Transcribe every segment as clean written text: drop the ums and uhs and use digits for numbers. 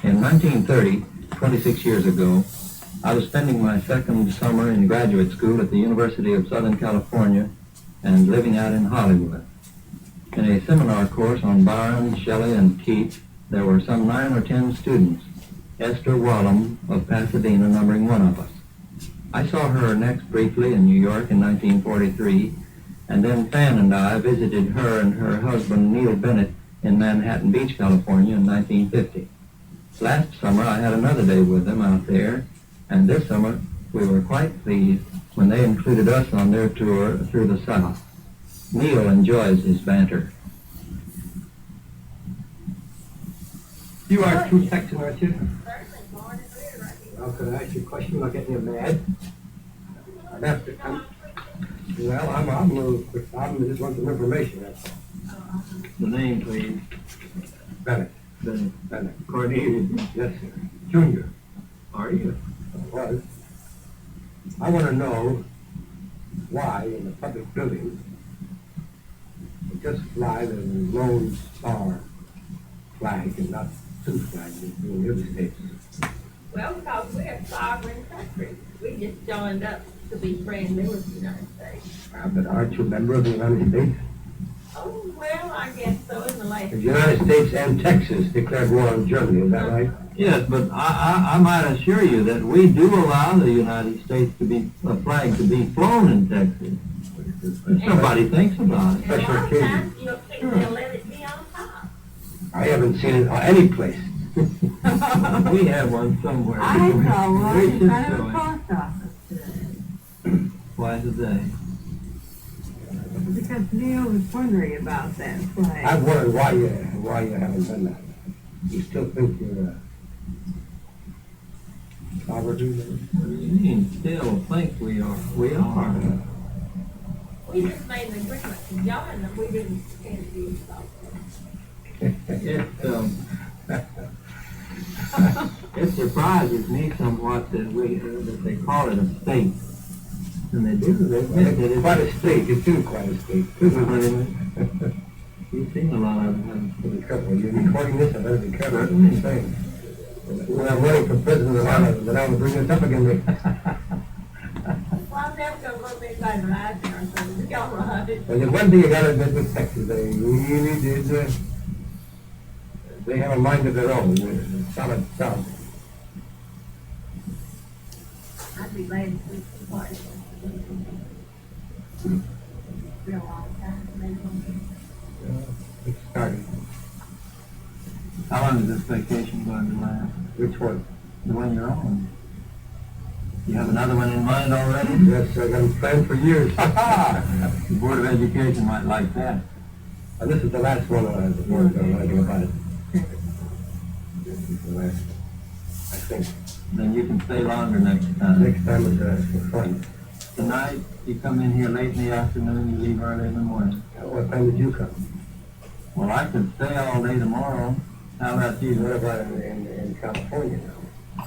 In 1930, 26 years ago, I was spending my second summer in graduate school at the University of Southern California and living out in Hollywood. In a seminar course on Byron, Shelley, and Keats, there were some 9 or 10 students, Esther Wallum of Pasadena numbering one of us. I saw her next briefly in New York in 1943, and then Fan and I visited her and her husband Neil Bennett in Manhattan Beach, California in 1950. Last summer I had another day with them out there, and this summer we were quite pleased when they included us on their tour through the South. Neil enjoys his banter. You are true Texan, aren't you? Well, could I ask you a question without getting you mad? I'd have to, I'm a little quick. I just want some information, that's all. The name, please. Bennett. Bennett. Cornelius. Yes, sir. Junior. Are you? I was. I want to know why in the public buildings they just fly the Lone Star flag and not two flags in the other states. Well, because we're a sovereign country. We just joined up to be friendly with the United States. But aren't you a member of the United States? Oh, well, I guess so in the last. The United States and Texas declared war on Germany, is that right? Yes, but I might assure you that we do allow the United States to be, a flag to be flown in Texas. If somebody thinks about it. And a lot of occasion. times you'll see they'll let it be on top. I haven't seen it any place. We have one somewhere. I saw one We in should front of show the it post office today, twice a day. because Neil was wondering about that I flag. wondered why you haven't done that. You still think you're a sovereign? What do you mean, still think we are? We are. We just made an agreement to join them. We didn't interview It surprises me somewhat that they call it a state. And they do, they admit that It's quite a state, it's in quite a state. You've seen a lot of them. Be careful, you're recording this, I better be careful. Certainly. What I'm saying. When I'm running for president of Ireland, then I'm bring this up again. Well, I'm never gonna look anybody right there, so it's all right. Well, there's one thing you gotta admit with Texas, they really did, they have a mind of their own, solid South. I'd be glad to see the party. Real long time, maybe. It started. How long is this vacation going to last? Which one? The one you're on. You have another one in mind already? Yes, I've been planned for years. The Board of Education might like that. And this is the last one the board done anything about it. This is the last, I think. Then you can stay longer next time. Next time is for fun. Tonight, you come in here late in the afternoon, you leave early in the morning. What time did you come? Well, I could stay all day tomorrow. How about you? What about in California now?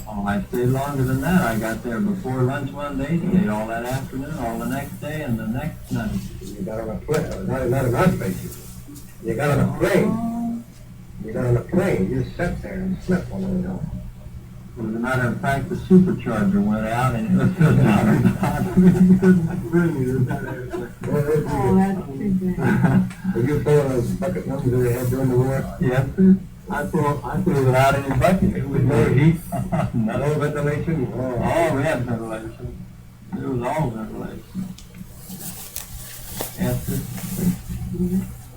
Oh, I stayed longer than that. I got there before lunch one day, stayed all that afternoon, all the next day, and the next night. You got on a plane, not in our places. You got on a plane. You got on a plane, you just sat there and slept all the way home. As a matter of fact, the supercharger went out and it was so down. You couldn't breathe. Oh, that's too bad. Were you throwing those bucket numbers that they had during the war? Yes, sir. I flew without any bucket. It was no heat. No ventilation? Oh, we had ventilation. It was all ventilation. Yes, sir.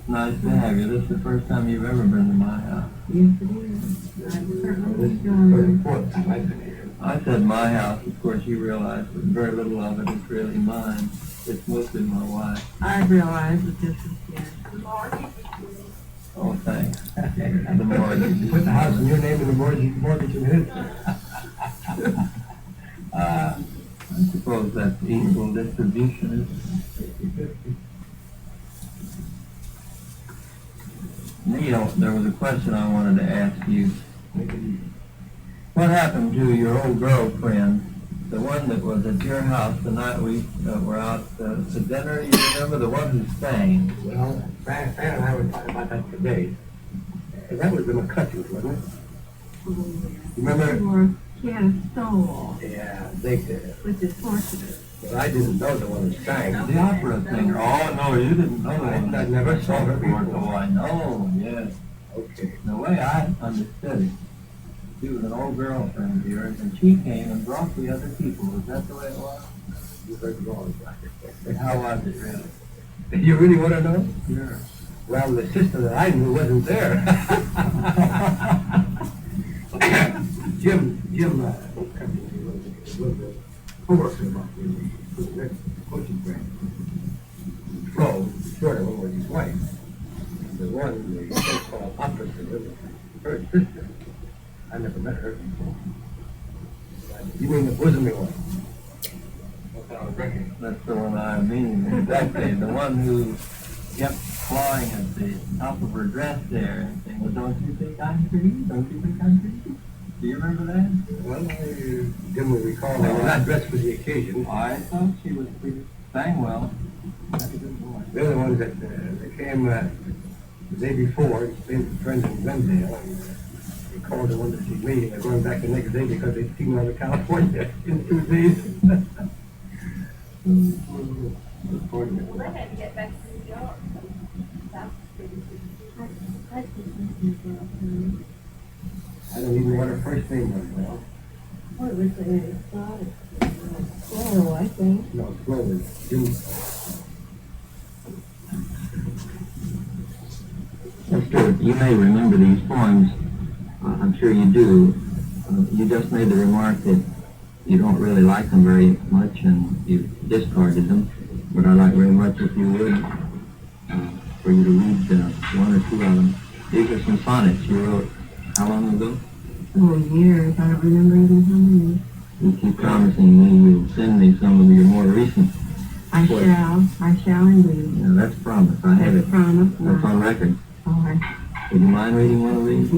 Nice to have you. This is the first time you've ever been to my house. Yes, it is. I certainly This is the enjoyed 34th time I've been here. I said my house. Of course, you realize that very little of it is really mine. It's mostly my wife. I realize that this is, yes. Oh, thanks. The mortgage. You put the house in your name and the mortgage in his. I suppose that's equal distribution, isn't it? Neil, there was a question I wanted to ask you. What happened to your old girlfriend, the one that was at your house the night we were out to dinner? You remember the one who sang? Well, Fran and I were talking about that today. And that was the McCutcheons, wasn't it? Remember? She had a soul, Yeah, they did. which is fortunate. But I didn't know the one who sang. The opera singer. Oh, no, you didn't know that. I never saw her before. Oh, I know, yes. Okay. The way I understood it, she was an old girlfriend of yours, and she came and brought the other people. Was that the way it was? You heard wrong. How was it, really? You really want to know? Sure. Well, the sister that I knew wasn't there. Jim, was a co-worker of mine, who was a coaching friend. Flo, shorter one was his wife. The one, the so-called opera singer, was her sister. I never met her before. You mean the bosomy one? That's the one I mean, exactly. The one who kept clawing at the top of her dress there and saying, well, don't you think I'm pretty? Don't you think I'm pretty? Do you remember that? Well, I dimly recall. They were not dressed for the occasion. I thought she was pretty, sang well. That's a good boy. They're the ones that came the day before, stayed with friends in Glendale, and they called the one that she's meeting. They're going back the next day because they'd seen her out of California in 2 days. Well, they had to get back to New York. I don't even know what her first name was now. What was it? Oh, I think. No, Flo was Jim. Esther, you may remember these poems. I'm sure you do. You just made the remark that you don't really like them very much and you discarded them. But I'd like very much if you would, for you to read one or two of them. These are some sonnets you wrote how long ago? Oh, years. I don't remember even how many. You keep promising me you'll send me some of your more recent. I shall indeed. Yeah, that's a promise. I have That's a it. promise. That's on record. All right. Would you mind reading one of these?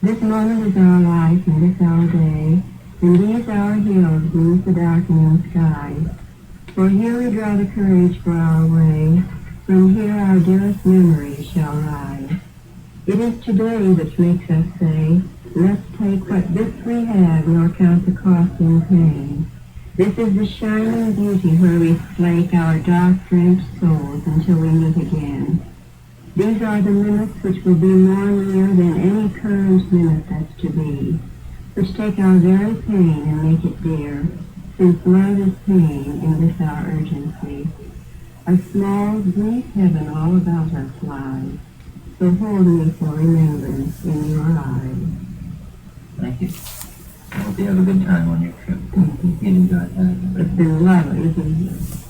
This moment is our life and this our day, and these our hills beneath the darkening sky. For here we draw the courage for our way, from here our dearest memories shall rise. It is today that makes us say, let's take what this we have, nor count the cost in pain. This is the shining beauty where we slake our dark-drenched souls until we meet again. These are the minutes which will be more near than any current minute that's to be, which take our very pain and make it dear, since love is pain in this our urgency. A small, brief heaven all about us lies, so hold me for remembrance in your eyes. Thank you. I hope you have a good time on your trip. You enjoy that. It's been lovely, isn't it?